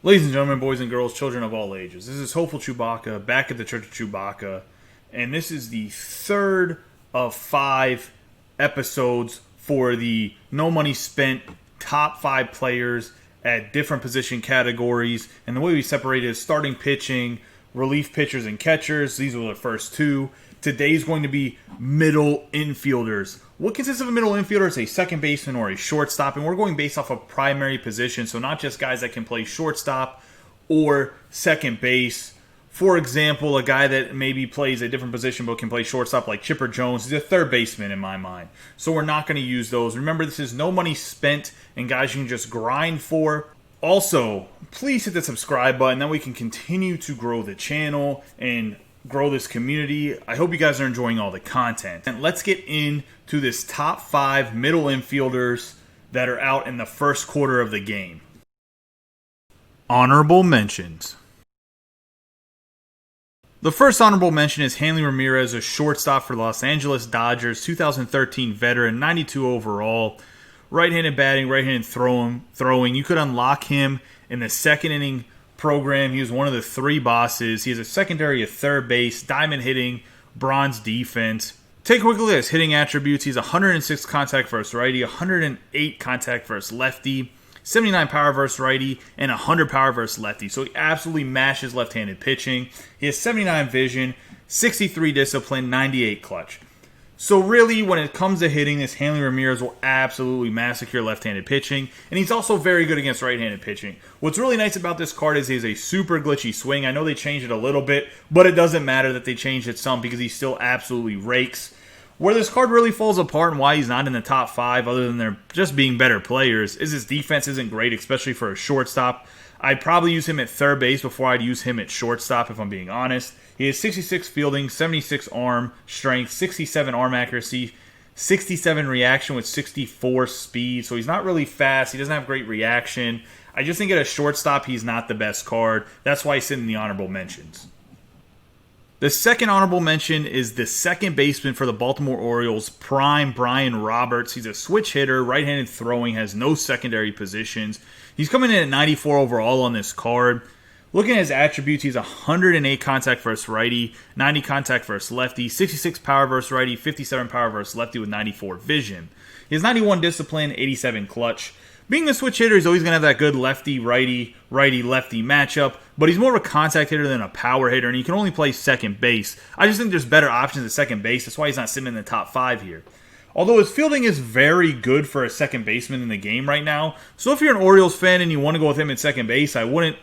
Ladies and gentlemen, boys and girls, children of all ages, this is Hopeful Chewbacca back at the Church of Chewbacca, and this is the third of 5 episodes for the No Money Spent top 5 players at different position categories. And the way we separate is starting pitching, relief pitchers, and catchers. These were the first 2. Today's going to be middle infielders. What consists of a middle infielder is a second baseman or a shortstop, and we're going based off of primary position, so not just guys that can play shortstop or second base. For example, a guy that maybe plays a different position but can play shortstop like Chipper Jones, he's a third baseman in my mind. So we're not going to use those. Remember, this is no money spent and guys you can just grind for. Also, please hit the subscribe button, then we can continue to grow the channel and grow this community. I hope you guys are enjoying all the content. And let's get into this top 5 middle infielders that are out in the first quarter of the game. Honorable mentions. The first honorable mention is Hanley Ramirez, a shortstop for the Los Angeles Dodgers, 2013 veteran, 92 overall. Right-handed batting, right-handed throwing. You could unlock him in the second inning program. He was one of the 3 bosses. He has a secondary at third base, diamond hitting, bronze defense. Take a quick look at his hitting attributes. He's 106 contact versus righty, 108 contact versus lefty, 79 power versus righty, and 100 power versus lefty. So he absolutely mashes left-handed pitching. He has 79 vision, 63 discipline, 98 clutch. So really, when it comes to hitting, this Hanley Ramirez will absolutely massacre left-handed pitching, and he's also very good against right-handed pitching. What's really nice about this card is he has a super glitchy swing. I know they changed it a little bit, but it doesn't matter that they changed it some because he still absolutely rakes. Where this card really falls apart and why he's not in the top 5, other than they're just being better players, is his defense isn't great, especially for a shortstop. I'd probably use him at third base before I'd use him at shortstop, if I'm being honest. He has 66 fielding, 76 arm strength, 67 arm accuracy, 67 reaction with 64 speed. So he's not really fast. He doesn't have great reaction. I just think at a shortstop, he's not the best card. That's why he's sitting in the honorable mentions. The second honorable mention is the second baseman for the Baltimore Orioles, prime Brian Roberts. He's a switch hitter, right-handed throwing, has no secondary positions. He's coming in at 94 overall on this card. Looking at his attributes, he's 108 contact versus righty, 90 contact versus lefty, 66 power versus righty, 57 power versus lefty with 94 vision. He has 91 discipline, 87 clutch. Being a switch hitter, he's always going to have that good lefty-righty, righty-lefty matchup, but he's more of a contact hitter than a power hitter, and he can only play second base. I just think there's better options at second base. That's why he's not sitting in the top 5 here. Although his fielding is very good for a second baseman in the game right now, so if you're an Orioles fan and you want to go with him at second base, I wouldn't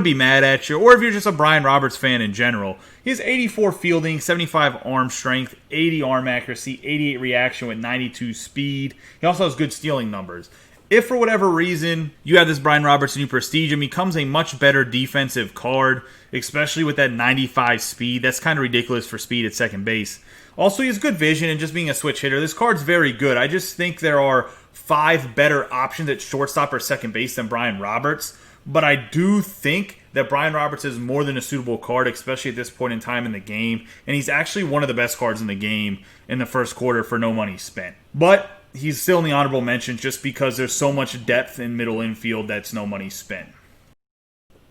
be mad at you. Or if you're just a Brian Roberts fan in general, he has 84 fielding, 75 arm strength, 80 arm accuracy, 88 reaction with 92 speed. He also has good stealing numbers. If for whatever reason you have this Brian Roberts and you prestige him, he becomes a much better defensive card, especially with that 95 speed. That's kind of ridiculous for speed at second base. Also, he has good vision, and just being a switch hitter, this card's very good. I just think there are 5 better options at shortstop or second base than Brian Roberts. But I do think that Brian Roberts is more than a suitable card, especially at this point in time in the game. And he's actually one of the best cards in the game in the first quarter for no money spent. But he's still in the honorable mention just because there's so much depth in middle infield that's no money spent.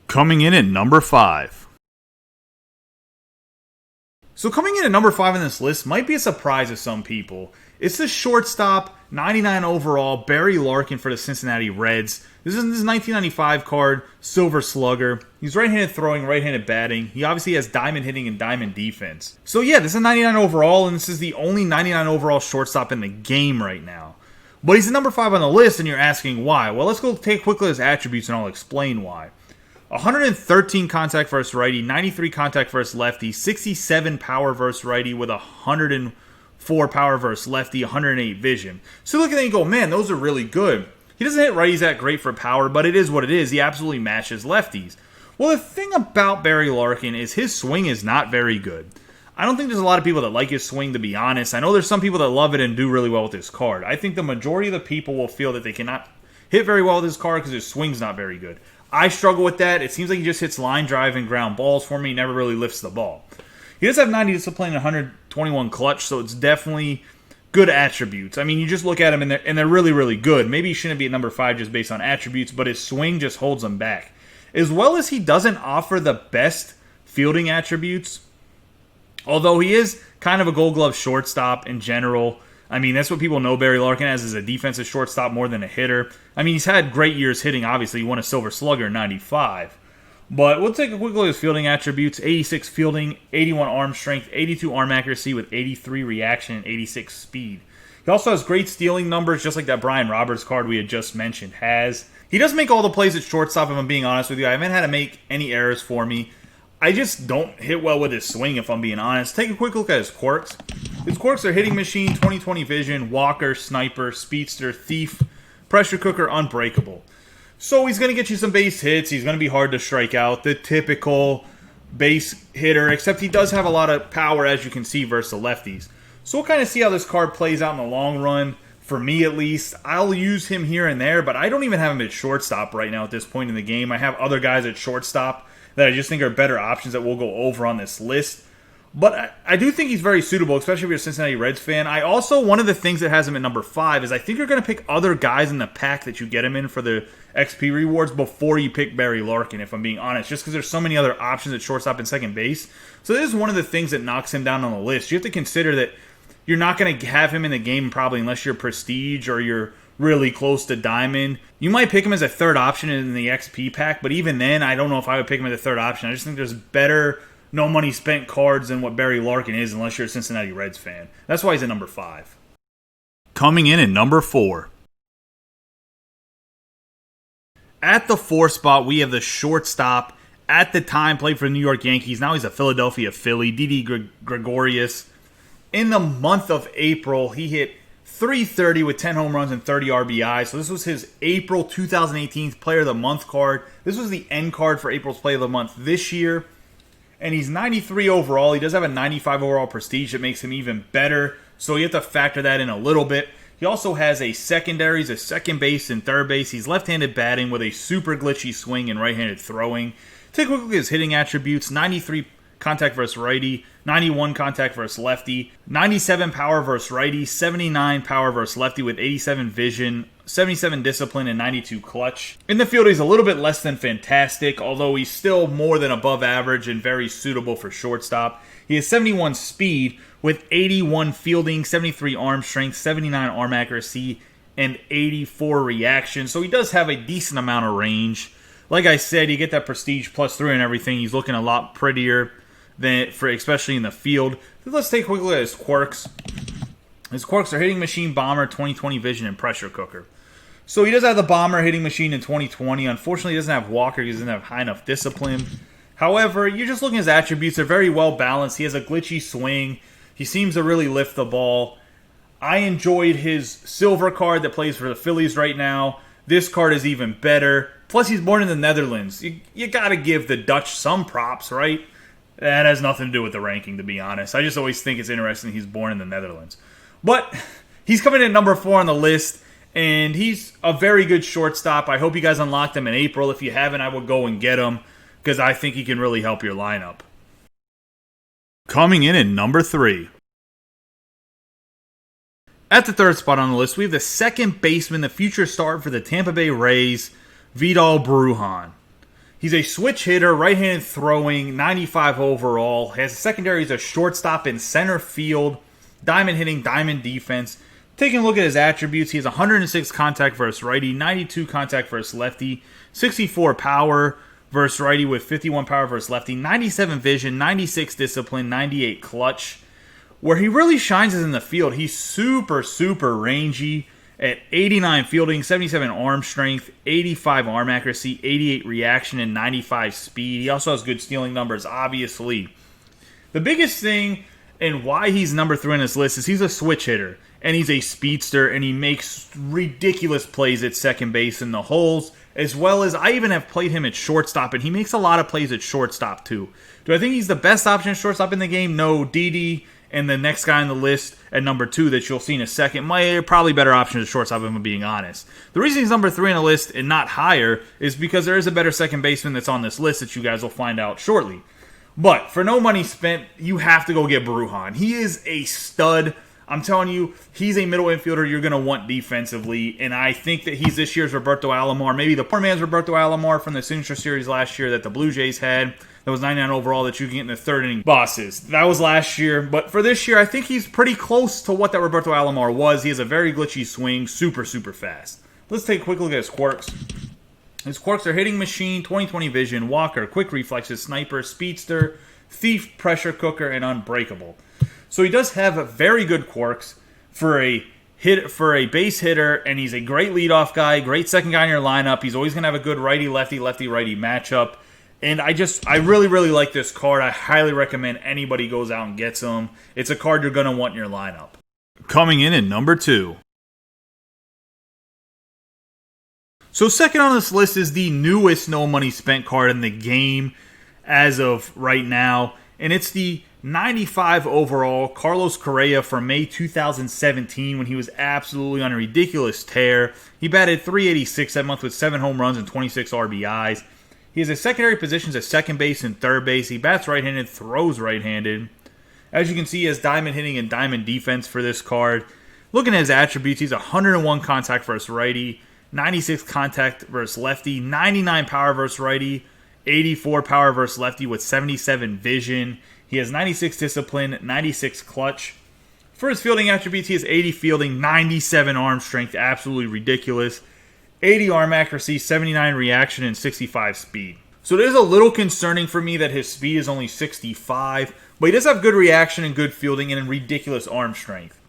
Coming in at number 5. So coming in at number 5 in this list might be a surprise to some people. It's the shortstop, 99 overall, Barry Larkin for the Cincinnati Reds. This is 1995 card, Silver Slugger. He's right-handed throwing, right-handed batting. He obviously has diamond hitting and diamond defense. So yeah, this is 99 overall, and this is the only 99 overall shortstop in the game right now. But he's the number 5 on the list, and you're asking why. Well, let's go take a quick look at his attributes, and I'll explain why. 113 contact versus righty, 93 contact versus lefty, 67 power versus righty with 104 power versus lefty, 108 vision. So look at that and you go, man, those are really good. He doesn't hit righties that great for power, but it is what it is. He absolutely matches lefties. Well, the thing about Barry Larkin is his swing is not very good. I don't think there's a lot of people that like his swing, to be honest. I know there's some people that love it and do really well with this card. I think the majority of the people will feel that they cannot hit very well with this card because his swing's not very good. I struggle with that. It seems like he just hits line drive and ground balls for me. He never really lifts the ball. He does have 90 discipline and 121 clutch, so it's definitely good attributes. I mean, you just look at him and they're really, really good. Maybe he shouldn't be at number 5 just based on attributes, but his swing just holds him back. as well as he doesn't offer the best fielding attributes. Although he is kind of a gold glove shortstop in general. I mean, that's what people know Barry Larkin as a defensive shortstop more than a hitter. I mean, he's had great years hitting, obviously. He won a Silver Slugger in 95. But we'll take a quick look at his fielding attributes. 86 fielding, 81 arm strength, 82 arm accuracy with 83 reaction and 86 speed. He also has great stealing numbers, just like that Brian Roberts card we had just mentioned has. He does make all the plays at shortstop, if I'm being honest with you. I haven't had to make any errors for me. I just don't hit well with his swing, if I'm being honest. Take a quick look at his quirks. His quirks are hitting machine, 20/20 vision, walker, sniper, speedster, thief, pressure cooker, unbreakable. So he's going to get you some base hits. He's going to be hard to strike out. The typical base hitter, except he does have a lot of power, as you can see, versus the lefties. So we'll kind of see how this card plays out in the long run. For me, at least, I'll use him here and there, but I don't even have him at shortstop right now at this point in the game. I have other guys at shortstop that I just think are better options that we'll go over on this list. But I do think he's very suitable, especially if you're a Cincinnati Reds fan. I also, one of the things that has him at number 5 is I think you're going to pick other guys in the pack that you get him in for the XP rewards before you pick Barry Larkin, if I'm being honest, just because there's so many other options at shortstop and second base. So this is one of the things that knocks him down on the list. You have to consider that you're not going to have him in the game probably unless you're Prestige or you're really close to Diamond. You might pick him as a third option in the XP pack, but even then, I don't know if I would pick him as a third option. I just think there's better no money spent cards than what Barry Larkin is unless you're a Cincinnati Reds fan. That's why he's at number 5. Coming in at number 4. At the 4 spot, we have the shortstop. At the time, played for the New York Yankees. Now he's a Philadelphia Philly, Didi Gregorius. In the month of April, he hit .330 with 10 home runs and 30 RBI. So this was his April 2018 Player of the Month card. This was the end card for April's Player of the Month this year. And he's 93 overall. He does have a 95 overall prestige that makes him even better. So you have to factor that in a little bit. He also has a secondary. He's a second base and third base. He's left-handed batting with a super glitchy swing and right-handed throwing. Take a quick look at his hitting attributes. 93 contact versus righty, 91 contact versus lefty, 97 power versus righty, 79 power versus lefty with 87 vision, 77 discipline, and 92 clutch. In the field, he's a little bit less than fantastic, although he's still more than above average and very suitable for shortstop. He has 71 speed with 81 fielding, 73 arm strength, 79 arm accuracy, and 84 reaction. So he does have a decent amount of range. Like I said, you get that prestige +3 and everything. He's looking a lot prettier than for especially in the field. Let's take a quick look at his quirks. His quirks are hitting machine, bomber, 20/20 vision, and pressure cooker. So he does have the bomber hitting machine in 2020. Unfortunately, he doesn't have walker. He doesn't have high enough discipline. However, you're just looking at his attributes. They're very well balanced. He has a glitchy swing. He seems to really lift the ball. I enjoyed his silver card that plays for the Phillies right now. This card is even better. Plus, he's born in the Netherlands. You got to give the Dutch some props, right? That has nothing to do with the ranking, to be honest. I just always think it's interesting he's born in the Netherlands. But he's coming in at number 4 on the list, and he's a very good shortstop. I hope you guys unlocked him in April. If you haven't, I would go and get him because I think he can really help your lineup. Coming in at number 3. At the 3rd spot on the list, we have the second baseman, the future star for the Tampa Bay Rays, Burrow Hahn. He's a switch hitter, right-handed throwing, 95 overall. Has a secondary as a shortstop in center field, diamond hitting, diamond defense. Taking a look at his attributes, he has 106 contact versus righty, 92 contact versus lefty, 64 power versus righty with 51 power versus lefty, 97 vision, 96 discipline, 98 clutch. Where he really shines is in the field. He's super, super rangy at 89 fielding, 77 arm strength, 85 arm accuracy, 88 reaction, and 95 speed. He also has good stealing numbers, obviously. The biggest thing and why he's number 3 on this list is he's a switch hitter, and he's a speedster, and he makes ridiculous plays at second base in the holes, as well as I even have played him at shortstop, and he makes a lot of plays at shortstop too. Do I think he's the best option at shortstop in the game? No. Didi and the next guy on the list at number 2 that you'll see in a second, probably better option at shortstop if I'm being honest. The reason he's number 3 on the list and not higher is because there is a better second baseman that's on this list that you guys will find out shortly. But for no money spent, you have to go get Burrow Hahn. He is a stud. I'm telling you, he's a middle infielder you're going to want defensively, and I think that he's this year's Roberto Alomar, maybe the poor man's Roberto Alomar from the Signature Series last year that the Blue Jays had. That was 99 overall that you can get in the third inning bosses. That was last year, but for this year, I think he's pretty close to what that Roberto Alomar was. He has a very glitchy swing, super, super fast. Let's take a quick look at his quirks. His quirks are hitting machine, 20/20 vision, walker, quick reflexes, sniper, speedster, thief, pressure cooker, and unbreakable. So he does have a very good quirks for a base hitter, and he's a great leadoff guy, great second guy in your lineup. He's always going to have a good righty-lefty, lefty-righty matchup. And I really, really like this card. I highly recommend anybody goes out and gets him. It's a card you're going to want in your lineup. Coming in at number 2. So second on this list is the newest no money spent card in the game as of right now. And it's the 95 overall Carlos Correia from May 2017 when he was absolutely on a ridiculous tear. He batted .386 that month with 7 home runs and 26 RBIs. He has a secondary positions at second base and third base. He bats right-handed, throws right-handed. As you can see, he has diamond hitting and diamond defense for this card. Looking at his attributes, he's 101 contact versus righty, 96 contact versus lefty, 99 power versus righty, 84 power versus lefty with 77 vision. He has 96 discipline, 96 clutch. For his fielding attributes, he has 80 fielding, 97 arm strength, absolutely ridiculous. 80 arm accuracy, 79 reaction, and 65 speed. So it is a little concerning for me that his speed is only 65, but he does have good reaction and good fielding and ridiculous arm strength.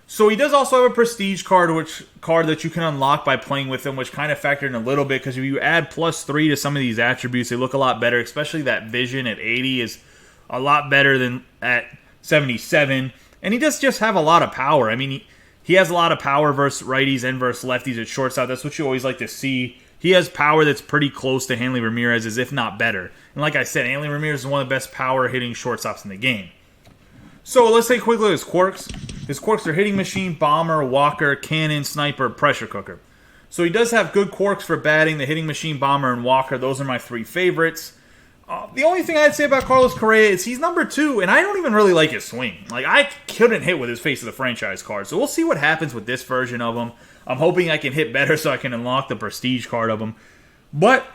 So he does also have a prestige card that you can unlock by playing with him, which kind of factored in a little bit because if you add +3 to some of these attributes, they look a lot better, especially that vision at 80 is a lot better than at 77. And he does just have a lot of power. I mean, he has a lot of power versus righties and versus lefties at shortstop. That's what you always like to see. He has power that's pretty close to Hanley Ramirez's, if not better. And like I said, Hanley Ramirez is one of the best power-hitting shortstops in the game. So let's take a quick look at his quirks. His quirks are hitting machine, bomber, walker, cannon, sniper, pressure cooker. So he does have good quirks for batting. The hitting machine, bomber, and walker, those are my 3 favorites. The only thing I'd say about Carlos Correia is he's number 2, and I don't even really like his swing. Like, I couldn't hit with his face of the franchise card. So we'll see what happens with this version of him. I'm hoping I can hit better so I can unlock the prestige card of him. But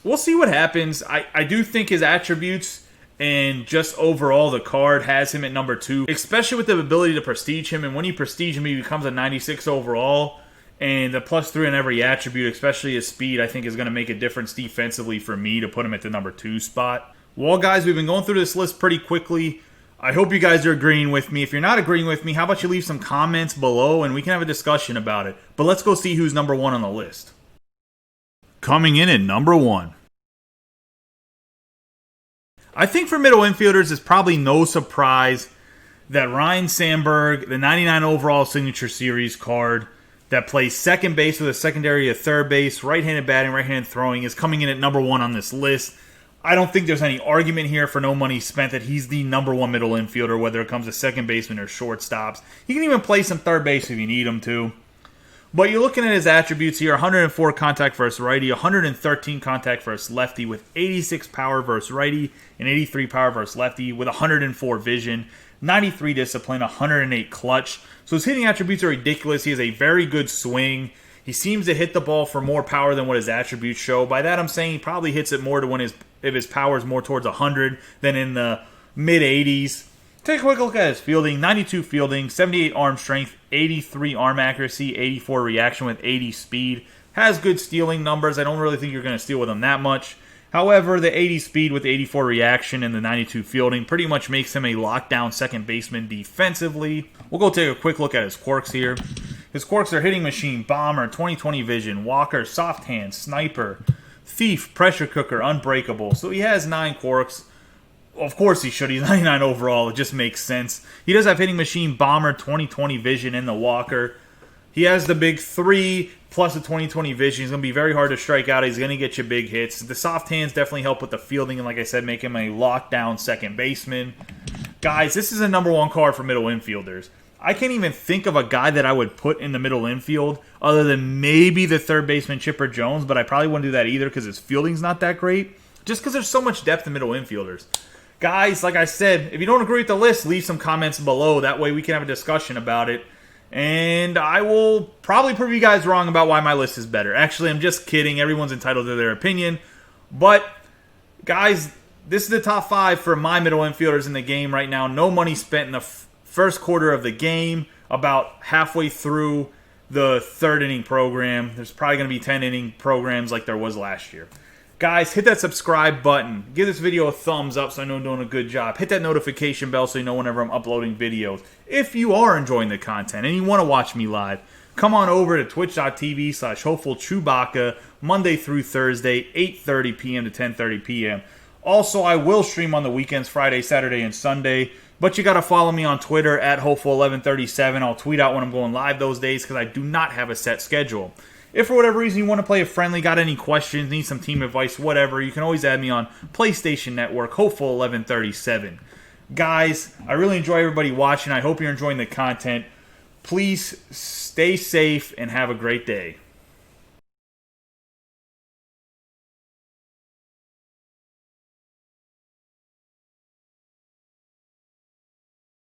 we'll see what happens. I do think his attributes and just overall the card has him at number 2, especially with the ability to prestige him. And when you prestige him, he becomes a 96 overall. And the +3 on every attribute, especially his speed, I think is going to make a difference defensively for me to put him at the number 2 spot. Well, guys, we've been going through this list pretty quickly. I hope you guys are agreeing with me. If you're not agreeing with me, how about you leave some comments below and we can have a discussion about it. But let's go see who's number 1 on the list. Coming in at number 1. I think for middle infielders, it's probably no surprise that Ryne Sandberg, the 99 overall Signature Series card, that plays second base with a secondary to third base, right-handed batting, right-handed throwing, is coming in at number 1 on this list. I don't think there's any argument here for no money spent that he's the number 1 middle infielder, whether it comes to second baseman or shortstops. He can even play some third base if you need him to. But you're looking at his attributes here, 104 contact versus righty, 113 contact versus lefty, with 86 power versus righty, and 83 power versus lefty, with 104 vision, 93 discipline, 108 clutch. So his hitting attributes are ridiculous. He has a very good swing. He seems to hit the ball for more power than what his attributes show. By that I'm saying he probably hits it more to if his power is more towards 100 than in the mid-80s. Take a quick look at his fielding. 92 fielding, 78 arm strength, 83 arm accuracy, 84 reaction with 80 speed. Has good stealing numbers. I don't really think you're going to steal with him that much. However, the 80 speed with 84 reaction and the 92 fielding pretty much makes him a lockdown second baseman defensively. We'll go take a quick look at his quirks here. His quirks are hitting machine, bomber, 20/20 vision, walker, soft hand, sniper, thief, pressure cooker, unbreakable. So he has 9 quirks. Of course he should. He's 99 overall. It just makes sense. He does have hitting machine, bomber, 20/20 vision, and the walker. He has the big 3 plus the 20/20 vision. He's going to be very hard to strike out. He's going to get you big hits. The soft hands definitely help with the fielding, and like I said, make him a lockdown second baseman. Guys, this is a number 1 card for middle infielders. I can't even think of a guy that I would put in the middle infield other than maybe the third baseman Chipper Jones, but I probably wouldn't do that either because his fielding's not that great. Just because there's so much depth in middle infielders. Guys, like I said, if you don't agree with the list, leave some comments below. That way we can have a discussion about it. And I will probably prove you guys wrong about why my list is better. Actually, I'm just kidding. Everyone's entitled to their opinion. But, guys, this is the top 5 for my middle infielders in the game right now. No money spent in the first quarter of the game. About halfway through the third inning program. There's probably going to be 10 inning programs like there was last year. Guys, hit that subscribe button. Give this video a thumbs up so I know I'm doing a good job. Hit that notification bell so you know whenever I'm uploading videos. If you are enjoying the content and you want to watch me live, come on over to twitch.tv/HopefulChewbacca Monday through Thursday, 8:30 p.m. to 10:30 p.m. Also, I will stream on the weekends, Friday, Saturday, and Sunday. But you got to follow me on Twitter at Hopeful1137. I'll tweet out when I'm going live those days because I do not have a set schedule. If for whatever reason you want to play a friendly, got any questions, need some team advice, whatever, you can always add me on PlayStation Network, Hopeful1137. Guys, I really enjoy everybody watching. I hope you're enjoying the content. Please stay safe and have a great day.